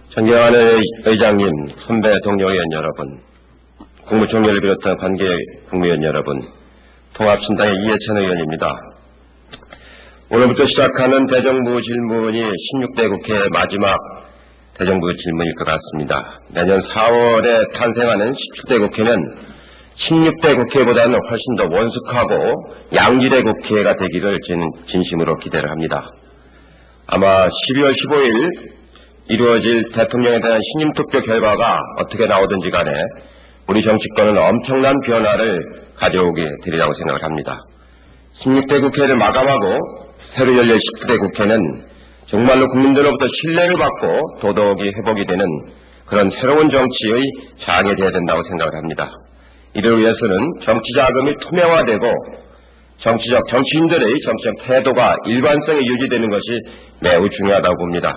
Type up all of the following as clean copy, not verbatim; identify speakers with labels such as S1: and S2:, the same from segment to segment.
S1: 존경하는 의장님, 선배 동료 의원 여러분, 국무총리를 비롯한 관계 국무위원 여러분, 통합신당의 이해찬 의원입니다. 오늘부터 시작하는 대정부 질문이 16대 국회의 마지막 대정부 질문일 것 같습니다. 내년 4월에 탄생하는 17대 국회는 16대 국회보다는 훨씬 더 원숙하고 양질의 국회가 되기를 진심으로 기대를 합니다. 아마 12월 15일 이루어질 대통령에 대한 신임투표 결과가 어떻게 나오든지 간에 우리 정치권은 엄청난 변화를 가져오게 되리라고 생각을 합니다. 16대 국회를 마감하고 새로 열릴 17대 국회는 정말로 국민들로부터 신뢰를 받고 도덕이 회복이 되는 그런 새로운 정치의 장이 되어야 된다고 생각을 합니다. 이를 위해서는 정치 자금이 투명화되고 정치인들의 정치적 태도가 일관성이 유지되는 것이 매우 중요하다고 봅니다.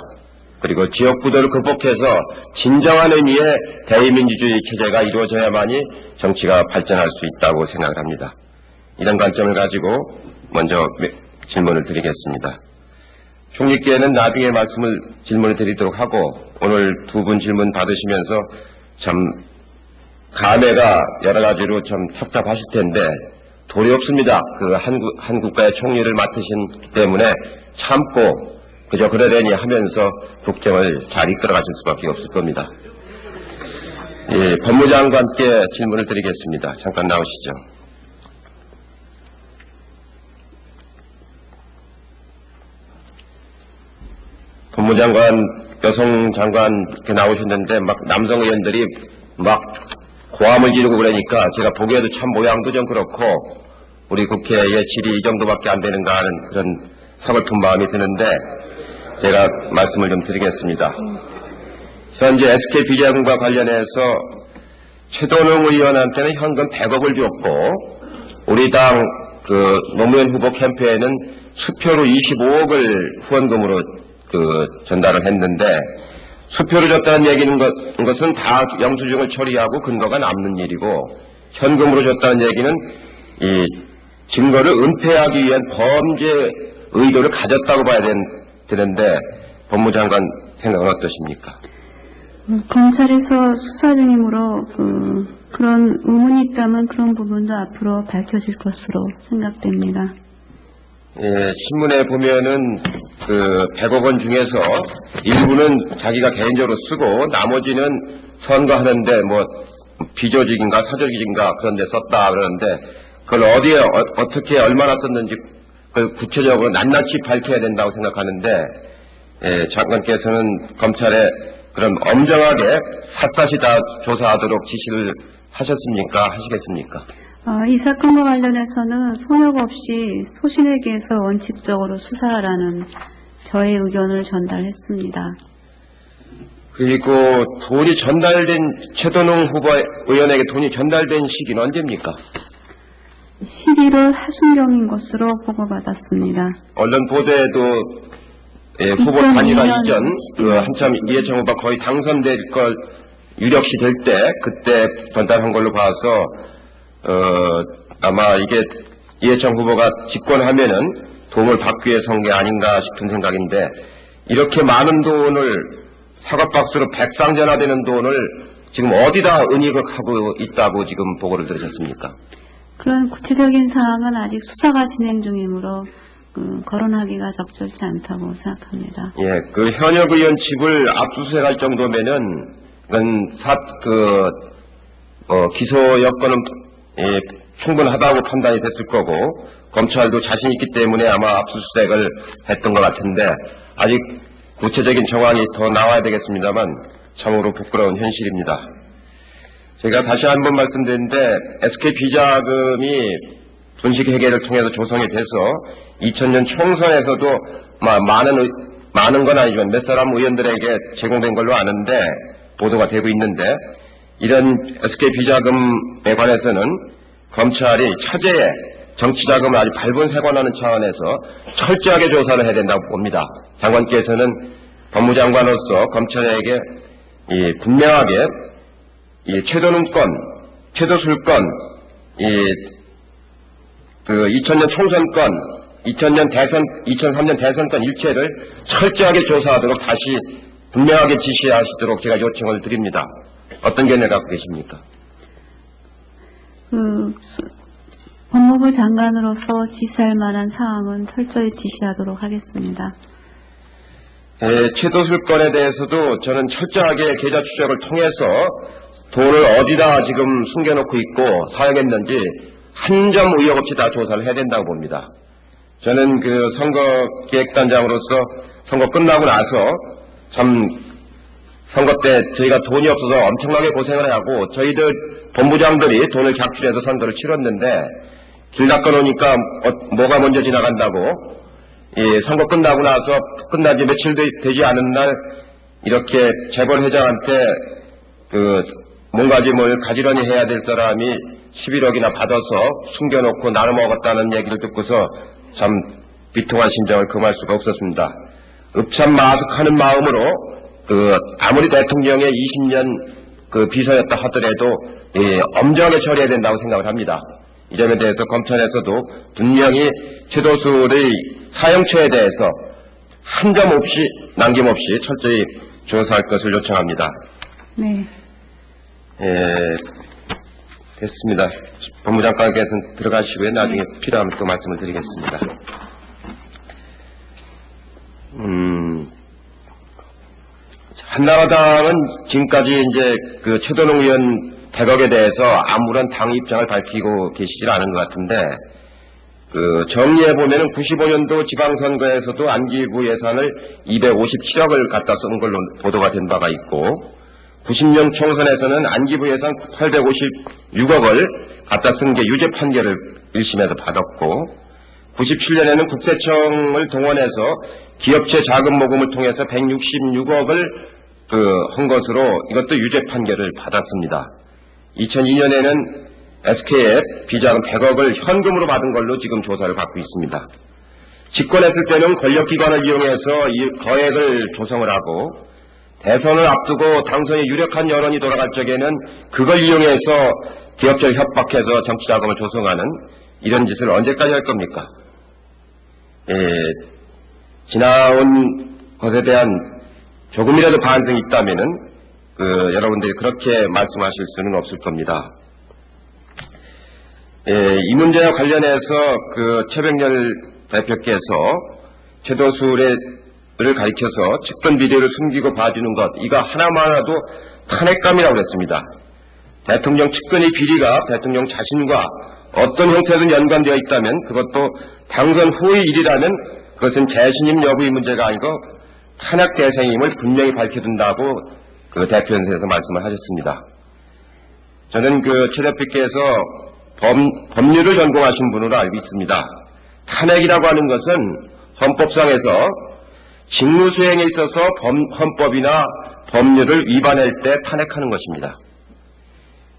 S1: 그리고 지역구도를 극복해서 진정한 의미의 대의민주주의 체제가 이루어져야만이 정치가 발전할 수 있다고 생각을 합니다. 이런 관점을 가지고 먼저 질문을 드리겠습니다. 총리께는 나중에 질문을 드리도록 하고 오늘 두 분 질문 받으시면서 참 감회가 여러 가지로 좀 답답하실 텐데 도리 없습니다. 그 한 국가의 총리를 맡으신 때문에 참고 그저 그러려니 하면서 국정을 잘 이끌어가실 수밖에 없을 겁니다. 예, 법무장관께 질문을 드리겠습니다. 잠깐 나오시죠. 법무장관, 여성장관 이렇게 나오셨는데 막 남성 의원들이 막 고함을 지르고 그러니까 제가 보기에도 참 모양도 좀 그렇고 우리 국회의 질이 이 정도밖에 안 되는가 하는 그런 서글픈 마음이 드는데 제가 말씀을 좀 드리겠습니다. 현재 SK 비자금과 관련해서 최도능 의원한테는 현금 100억을 줬고 우리 당 노무현 후보 캠페인은 수표로 25억을 후원금으로 전달을 했는데 수표로 줬다는 얘기는 것은 다 영수증을 처리하고 근거가 남는 일이고 현금으로 줬다는 얘기는 이 증거를 은폐하기 위한 범죄 의도를 가졌다고 봐야 되는데 법무장관 생각은 어떠십니까?
S2: 검찰에서 수사 중이므로 그런 의문이 있다면 그런 부분도 앞으로 밝혀질 것으로 생각됩니다.
S1: 예, 신문에 보면은 100억 원 중에서 일부는 자기가 개인적으로 쓰고 나머지는 선거하는데 뭐 비조직인가 사조직인가 그런 데 썼다 그러는데 그걸 어디에 어떻게 얼마나 썼는지 그걸 구체적으로 낱낱이 밝혀야 된다고 생각하는데 예, 장관께서는 검찰에 그럼 엄정하게 샅샅이 다 조사하도록 지시를 하셨습니까? 하시겠습니까?
S2: 이 사건과 관련해서는 성역 없이 소신에게서 원칙적으로 수사하라는 저의 의견을 전달했습니다.
S1: 그리고 돈이 전달된 최도능 후보 의원에게 돈이 전달된 시기는 언제입니까?
S2: 11월 하순경인 것으로 보고받았습니다.
S1: 언론 보도에도 후보 단일화 이전 한참 이해찬 후보가 거의 당선될 걸 유력시 될 때 그때 전달한 걸로 봐서 아마 이게 이해찬 후보가 집권하면은 도움을 받기 위해서 한 게 아닌가 싶은 생각인데 이렇게 많은 돈을 사과박스로 백상전화되는 돈을 지금 어디다 은닉하고 있다고 지금 보고를 들으셨습니까?
S2: 그런 구체적인 사항은 아직 수사가 진행 중이므로 거론하기가 적절치 않다고 생각합니다.
S1: 예, 현역 의원 집을 압수수색할 정도면은 기소 여건은 충분하다고 판단이 됐을 거고 검찰도 자신 있기 때문에 아마 압수수색을 했던 것 같은데 아직 구체적인 정황이 더 나와야 되겠습니다만 참으로 부끄러운 현실입니다. 제가 다시 한번 말씀드리는데 SK 비자금이 분식 회계를 통해서 조성이 돼서 2000년 총선에서도 많은 건 아니지만 몇 사람 의원들에게 제공된 걸로 아는데 보도가 되고 있는데 이런 SK 비자금에 관해서는 검찰이 차제에 정치자금을 아주 발본색원하는 차원에서 철저하게 조사를 해야 된다고 봅니다. 장관께서는 법무장관으로서 검찰에게 분명하게 최도능 건, 최도술 건, 2000년 총선 건, 2003년 대선 건 일체를 철저하게 조사하도록 다시 분명하게 지시하시도록 제가 요청을 드립니다. 어떤 견해 갖고 계십니까?
S2: 법무부 장관으로서 지시할 만한 사항은 철저히 지시하도록 하겠습니다.
S1: 최도술 건에 대해서도 저는 철저하게 계좌 추적을 통해서 돈을 어디다 지금 숨겨놓고 있고 사용했는지 한 점 의혹 없이 다 조사를 해야 된다고 봅니다. 저는 그 선거기획단장으로서 선거 끝나고 나서 참 선거 때 저희가 돈이 없어서 엄청나게 고생을 하고 저희들 본부장들이 돈을 객출해서 선거를 치렀는데 길 닦아놓으니까 뭐가 먼저 지나간다고 선거 끝나고 나서 끝난 지 며칠 되지 않은 날 이렇게 재벌회장한테 뭔가 뭘 가지런히 해야 될 사람이 11억이나 받아서 숨겨놓고 나눠 먹었다는 얘기를 듣고서 참 비통한 심정을 금할 수가 없었습니다. 읍참마숙하는 마음으로 아무리 대통령의 20년 비서였다 하더라도 엄정하게 처리해야 된다고 생각을 합니다. 이 점에 대해서 검찰에서도 분명히 최도술의 사형처에 대해서 한 점 없이 남김없이 철저히 조사할 것을 요청합니다.
S2: 네.
S1: 됐습니다. 법무장관께서는 들어가시고요. 나중에 필요하면 또 말씀을 드리겠습니다. 한나라당은 지금까지 이제 최도농 의원 100억에 대해서 아무런 당 입장을 밝히고 계시질 않은 것 같은데, 정리해보면은 95년도 지방선거에서도 안기부 예산을 257억을 갖다 쓴 걸로 보도가 된 바가 있고, 90년 총선에서는 안기부 예산 856억을 갖다 쓴 게 유죄 판결을 1심에서 받았고, 97년에는 국세청을 동원해서 기업체 자금 모금을 통해서 166억을 한 것으로 이것도 유죄 판결을 받았습니다. 2002년에는 SKF 비자금 100억을 현금으로 받은 걸로 지금 조사를 받고 있습니다. 집권했을 때는 권력기관을 이용해서 이 거액을 조성을 하고 대선을 앞두고 당선이 유력한 여론이 돌아갈 적에는 그걸 이용해서 기업체를 협박해서 정치자금을 조성하는 이런 짓을 언제까지 할 겁니까? 지나온 것에 대한 조금이라도 반성이 있다면은 여러분들이 그렇게 말씀하실 수는 없을 겁니다. 이 문제와 관련해서 최백열 대표께서 최도술을 가리켜서 측근 비리를 숨기고 봐주는 것, 이거 하나만으로도 탄핵감이라고 그랬습니다. 대통령 측근의 비리가 대통령 자신과 어떤 형태든 연관되어 있다면 그것도 당선 후의 일이라면 그것은 재신임 여부의 문제가 아니고 탄핵 대상임을 분명히 밝혀둔다고 대표연설에서 말씀을 하셨습니다. 저는 최 대표께서 법률을 전공하신 분으로 알고 있습니다. 탄핵이라고 하는 것은 헌법상에서 직무수행에 있어서 헌법이나 법률을 위반할 때 탄핵하는 것입니다.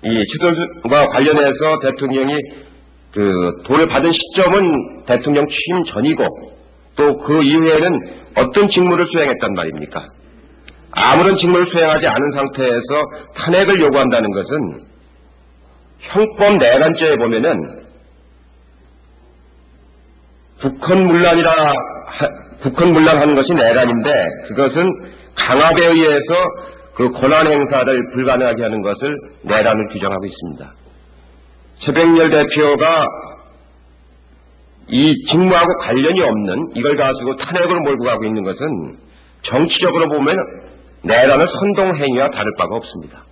S1: 이 최도술과 관련해서 대통령이 돈을 받은 시점은 대통령 취임 전이고 또 그 이후에는 어떤 직무를 수행했단 말입니까? 아무런 직무를 수행하지 않은 상태에서 탄핵을 요구한다는 것은 형법 내란죄에 보면은 북헌문란하는 것이 내란인데 그것은 강압에 의해서 권한 행사를 불가능하게 하는 것을 내란을 규정하고 있습니다. 최백열 대표가 이 직무하고 관련이 없는 이걸 가지고 탄핵으로 몰고 가고 있는 것은 정치적으로 보면 내란의 선동행위와 다를 바가 없습니다.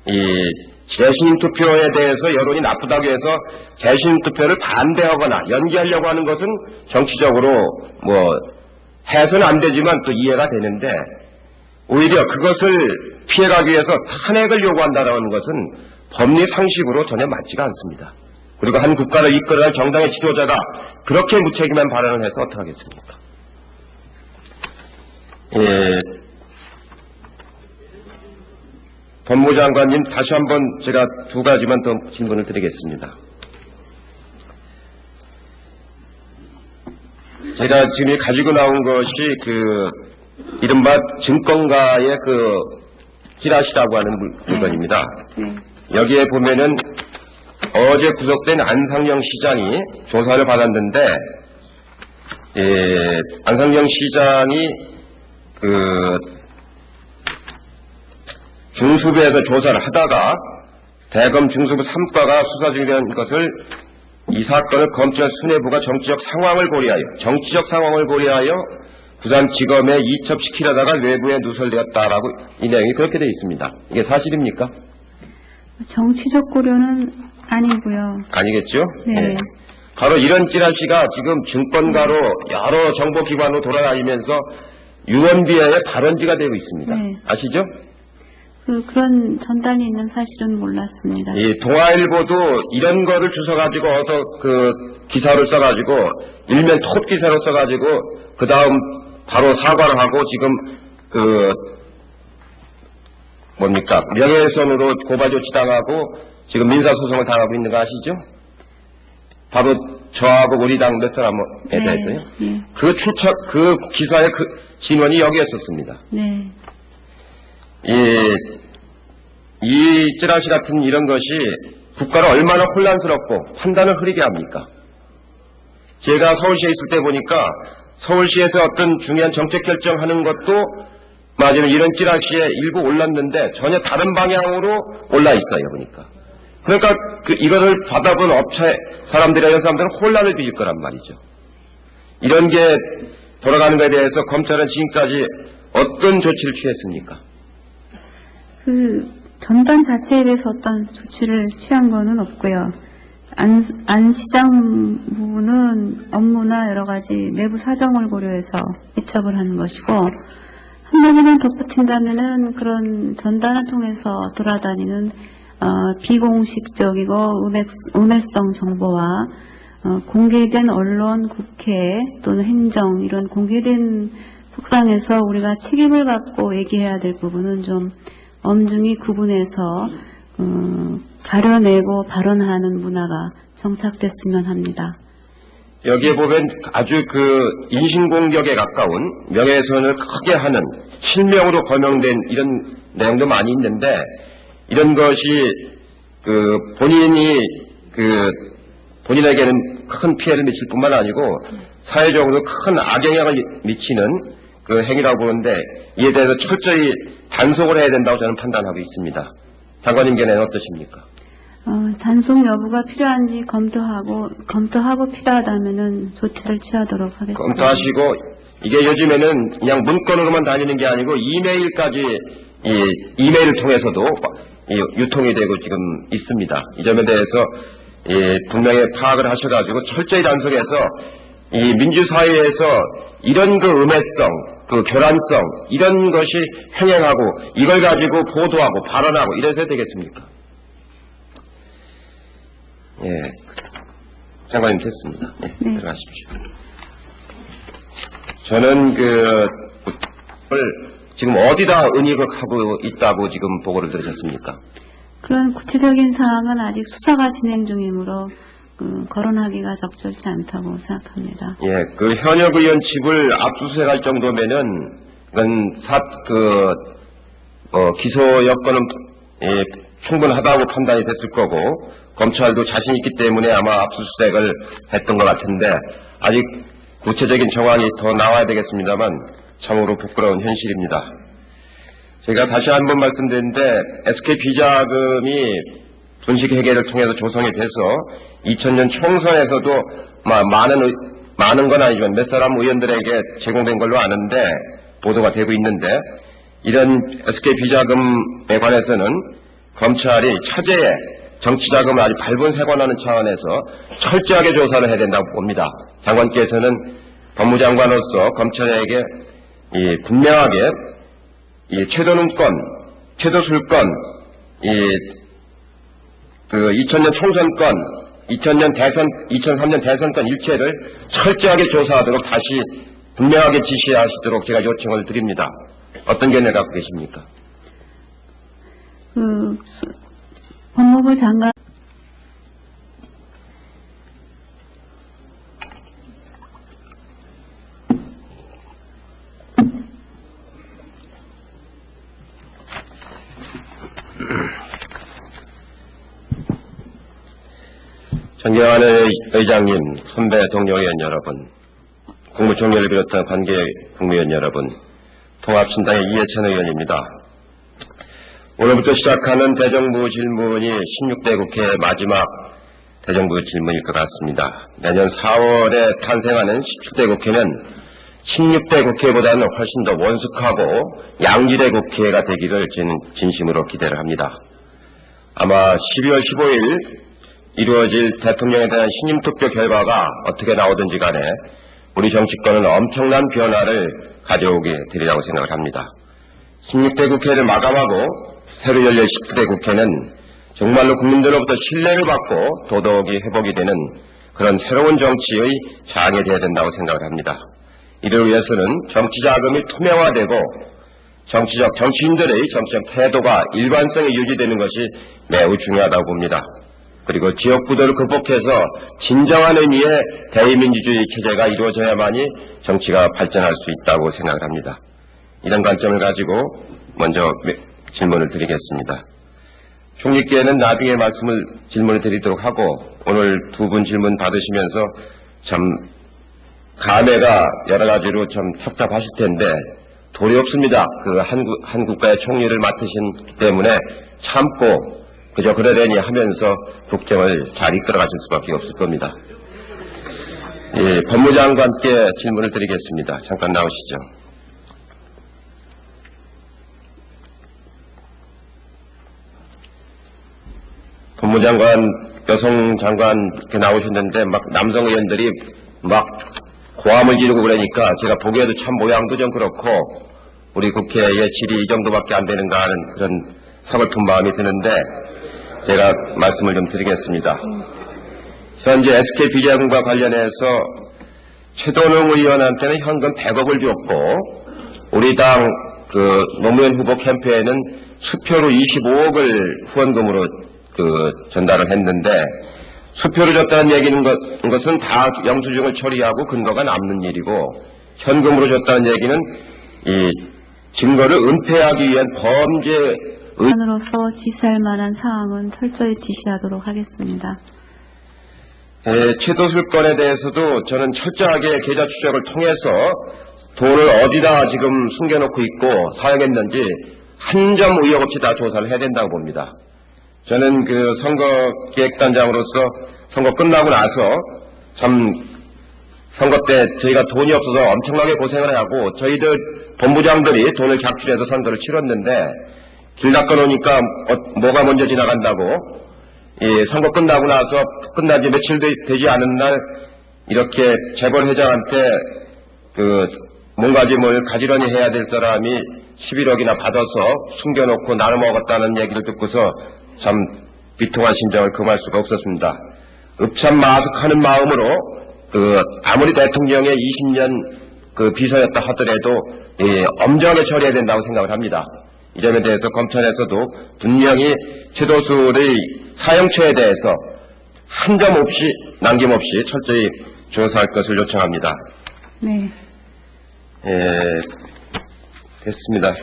S1: 이 재신임 투표에 대해서 여론이 나쁘다고 해서 재신임 투표를 반대하거나 연기하려고 하는 것은 정치적으로 해서는 안 되지만 또 이해가 되는데 오히려 그것을 피해가기 위해서 탄핵을 요구한다는 것은 법리 상식으로 전혀 맞지가 않습니다. 그리고 한 국가를 이끌어갈 정당의 지도자가 그렇게 무책임한 발언을 해서 어떡하겠습니까? 법무장관님 다시 한번 제가 두 가지만 더 질문을 드리겠습니다. 제가 지금 가지고 나온 것이 이른바 증권가의 찌라시라고 하는 물건입니다. 여기에 보면은 어제 구속된 안상영 시장이 조사를 받았는데, 안상영 시장이 중수부에서 조사를 하다가 대검 중수부 3과가 수사 중이라는 것을 이 사건을 검찰 수뇌부가 정치적 상황을 고려하여 부산지검에 이첩시키려다가 외부에 누설되었다라고 이 내용이 그렇게 되어 있습니다. 이게 사실입니까?
S2: 정치적 고려는 아니고요.
S1: 아니겠죠?
S2: 네.
S1: 바로 이런 찌라시가 지금 증권가로 여러 정보기관으로 돌아다니면서 유언비어의 발원지가 되고 있습니다.
S2: 네.
S1: 아시죠?
S2: 그런 전단이 있는 사실은 몰랐습니다.
S1: 이 동아일보도 이런 거를 주워가지고 어서 기사를 써가지고 일면 톱 기사로 써가지고 그 다음 바로 사과를 하고 지금 명예훼손으로 고발 조치 당하고 지금 민사소송을 당하고 있는 거 아시죠? 바로 저하고 우리 당 몇 사람에
S2: 네,
S1: 대해서요.
S2: 네.
S1: 그 기사의 진원이 여기였었습니다.
S2: 네.
S1: 이 찌라시 같은 이런 것이 국가를 얼마나 혼란스럽고 판단을 흐리게 합니까? 제가 서울시에 있을 때 보니까 서울시에서 어떤 중요한 정책 결정하는 것도 맞으면 이런 찌라시에 일부 올랐는데 전혀 다른 방향으로 올라 있어요, 보니까. 그러니까 이거를 받아본 업체 사람들이나 이런 사람들은 혼란을 빚을 거란 말이죠. 이런 게 돌아가는 것에 대해서 검찰은 지금까지 어떤 조치를 취했습니까?
S2: 전단 자체에 대해서 어떤 조치를 취한 거는 없고요. 안 시장부는 업무나 여러 가지 내부 사정을 고려해서 이첩을 하는 것이고, 한마디만 덧붙인다면은 그런 전단을 통해서 돌아다니는 비공식적이고 음해성 정보와 공개된 언론, 국회 또는 행정 이런 공개된 속상에서 우리가 책임을 갖고 얘기해야 될 부분은 좀 엄중히 구분해서 가려내고 발언하는 문화가 정착됐으면 합니다.
S1: 여기에 보면 아주 인신공격에 가까운 명예훼손을 크게 하는 실명으로 거명된 이런 내용도 많이 있는데, 이런 것이 본인에게는 큰 피해를 미칠 뿐만 아니고 사회적으로 큰 악영향을 미치는 행위라고 보는데, 이에 대해서 철저히 단속을 해야 된다고 저는 판단하고 있습니다. 장관님께는 어떠십니까?
S2: 단속 여부가 필요한지 검토하고 필요하다면은 조치를 취하도록 하겠습니다.
S1: 검토하시고, 이게 요즘에는 그냥 문건으로만 다니는 게 아니고 이메일까지 이메일을 통해서도 유통이 되고 지금 있습니다. 이 점에 대해서 분명히 파악을 하셔가지고 철저히 단속해서 이 민주사회에서 이런 음해성, 교란성 이런 것이 횡행하고 이걸 가지고 보도하고 발언하고 이래서 되겠습니까? 예, 장관님 됐습니다. 네, 들어가십시오. 저는 지금 어디다 은닉하고 있다고 지금 보고를 들으셨습니까?
S2: 그런 구체적인 사항은 아직 수사가 진행 중이므로 거론하기가 적절치 않다고 생각합니다.
S1: 예, 현역 의원 집을 압수수색할 정도면은 기소 여건은 충분하다고 판단이 됐을 거고 검찰도 자신 있기 때문에 아마 압수수색을 했던 것 같은데, 아직 구체적인 정황이 더 나와야 되겠습니다만 참으로 부끄러운 현실입니다. 제가 다시 한번 말씀드리는데, SK 비자금이 분식 회계를 통해서 조성이 돼서 2000년 총선에서도 많은 건 아니지만 몇 사람 의원들에게 제공된 걸로 아는데, 보도가 되고 있는데, 이런 SK 비자금에 관해서는 검찰이 차제에 정치자금을 아주 발본색원하는 차원에서 철저하게 조사를 해야 된다고 봅니다. 장관께서는 법무장관으로서 검찰에게 분명하게 최도능권, 최도술권, 2000년 총선권, 2003년 대선권 일체를 철저하게 조사하도록 다시 분명하게 지시하시도록 제가 요청을 드립니다. 어떤 견해 갖고 계십니까?
S2: 법무부 장관
S1: 존경하는 의장님, 선배 동료 의원 여러분, 국무총리를 비롯한 관계 국무위원 여러분, 통합신당의 이해찬 의원입니다. 오늘부터 시작하는 대정부 질문이 16대 국회의 마지막 대정부 질문일 것 같습니다. 내년 4월에 탄생하는 17대 국회는 16대 국회보다는 훨씬 더 원숙하고 양질의 국회가 되기를 저는 진심으로 기대를 합니다. 아마 12월 15일 이루어질 대통령에 대한 신임투표 결과가 어떻게 나오든지 간에 우리 정치권은 엄청난 변화를 가져오게 되리라고 생각을 합니다. 16대 국회를 마감하고 새로 열릴 17대 국회는 정말로 국민들로부터 신뢰를 받고 도덕이 회복이 되는 그런 새로운 정치의 장이 되어야 된다고 생각을 합니다. 이를 위해서는 정치 자금이 투명화되고 정치인들의 정치적 태도가 일관성이 유지되는 것이 매우 중요하다고 봅니다. 그리고 지역부도를 극복해서 진정한 의미의 대의민주주의 체제가 이루어져야만이 정치가 발전할 수 있다고 생각을 합니다. 이런 관점을 가지고 먼저 질문을 드리겠습니다. 총리께는 나중에 질문을 드리도록 하고 오늘 두 분 질문 받으시면서 참 감회가 여러 가지로 좀 답답하실 텐데 도리 없습니다. 한 국가의 총리를 맡으신 때문에 참고 그저 그러려니 하면서 국정을 잘 이끌어가실 수밖에 없을 겁니다. 예, 법무장관께 질문을 드리겠습니다. 잠깐 나오시죠. 법무장관, 여성장관 이렇게 나오셨는데 막 남성 의원들이 막 고함을 지르고 그러니까 제가 보기에도 참 모양도 좀 그렇고 우리 국회의 질이 이 정도밖에 안 되는가 하는 그런 서글픈 마음이 드는데 제가 말씀을 좀 드리겠습니다. 현재 SK 비자금과 관련해서 최도능 의원한테는 현금 100억을 줬고 우리 당 노무현 후보 캠페인은 수표로 25억을 후원금으로 전달을 했는데 수표로 줬다는 얘기는 것은 다 영수증을 처리하고 근거가 남는 일이고 현금으로 줬다는 얘기는 이 증거를 은폐하기 위한 범죄
S2: 으로서 지시할 만한 사항은 철저히 지시하도록 하겠습니다.
S1: 최도술 건에 대해서도 저는 철저하게 계좌 추적을 통해서 돈을 어디다 지금 숨겨놓고 있고 사용했는지 한 점 의혹 없이 다 조사를 해야 된다고 봅니다. 저는 선거기획단장으로서 선거 끝나고 나서 참 선거 때 저희가 돈이 없어서 엄청나게 고생을 하고 저희들 본부장들이 돈을 객출해서 선거를 치렀는데 길 닦아놓으니까 뭐가 먼저 지나간다고 선거 끝나고 나서 끝난 지 며칠 되지 않은 날 이렇게 재벌회장한테 몸가짐을 가지런히 해야 될 사람이 11억이나 받아서 숨겨놓고 나눠 먹었다는 얘기를 듣고서 참 비통한 심정을 금할 수가 없었습니다. 읍참마석하는 마음으로 아무리 대통령의 20년 비서였다 하더라도 엄정하게 처리해야 된다고 생각을 합니다. 이 점에 대해서 검찰에서도 분명히 최도술의 사형처에 대해서 한 점 없이 남김없이 철저히 조사할 것을 요청합니다.
S2: 네.
S1: 됐습니다.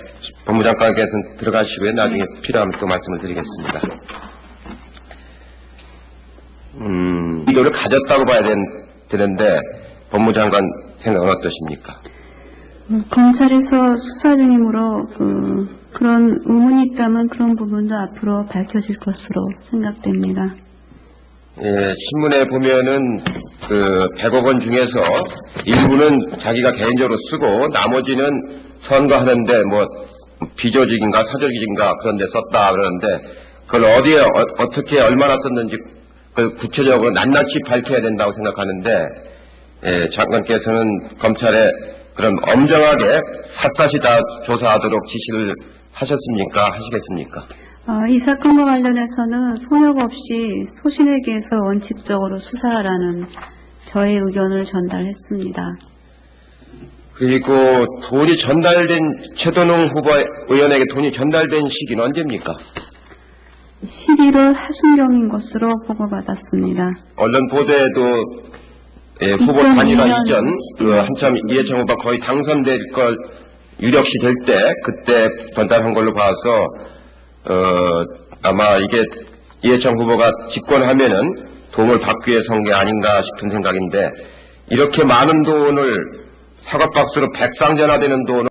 S1: 법무장관께서는 들어가시고요. 나중에 필요하면 또 말씀을 드리겠습니다. 이 돈을 가졌다고 봐야 되는데 법무장관 생각은 어떠십니까?
S2: 검찰에서 수사 중이므로 그런 의문이 있다면 그런 부분도 앞으로 밝혀질 것으로 생각됩니다.
S1: 신문에 보면은 100억 원 중에서 일부는 자기가 개인적으로 쓰고 나머지는 선거하는데 비조직인가 사조직인가 그런 데 썼다 그러는데 그걸 어디에 어떻게 얼마나 썼는지 구체적으로 낱낱이 밝혀야 된다고 생각하는데 장관께서는 검찰에 그럼 엄정하게 샅샅이 다 조사하도록 지시를 하셨습니까? 하시겠습니까?
S2: 이 사건과 관련해서는 성역 없이 소신에게서 원칙적으로 수사하라는 저의 의견을 전달했습니다.
S1: 그리고 돈이 전달된 최도능 후보 의원에게 돈이 전달된 시기는 언제입니까?
S2: 11월 하순경인 것으로 보고받았습니다.
S1: 언론 보도에도 후보 단일화 이전 한참 이해찬 후보가 거의 당선될 걸 유력시 될 때 그때 전달한 걸로 봐서 아마 이게 이해찬 후보가 집권하면은 도움을 받기 위해서 한 게 아닌가 싶은 생각인데 이렇게 많은 돈을 사과박스로 백상전화되는 돈을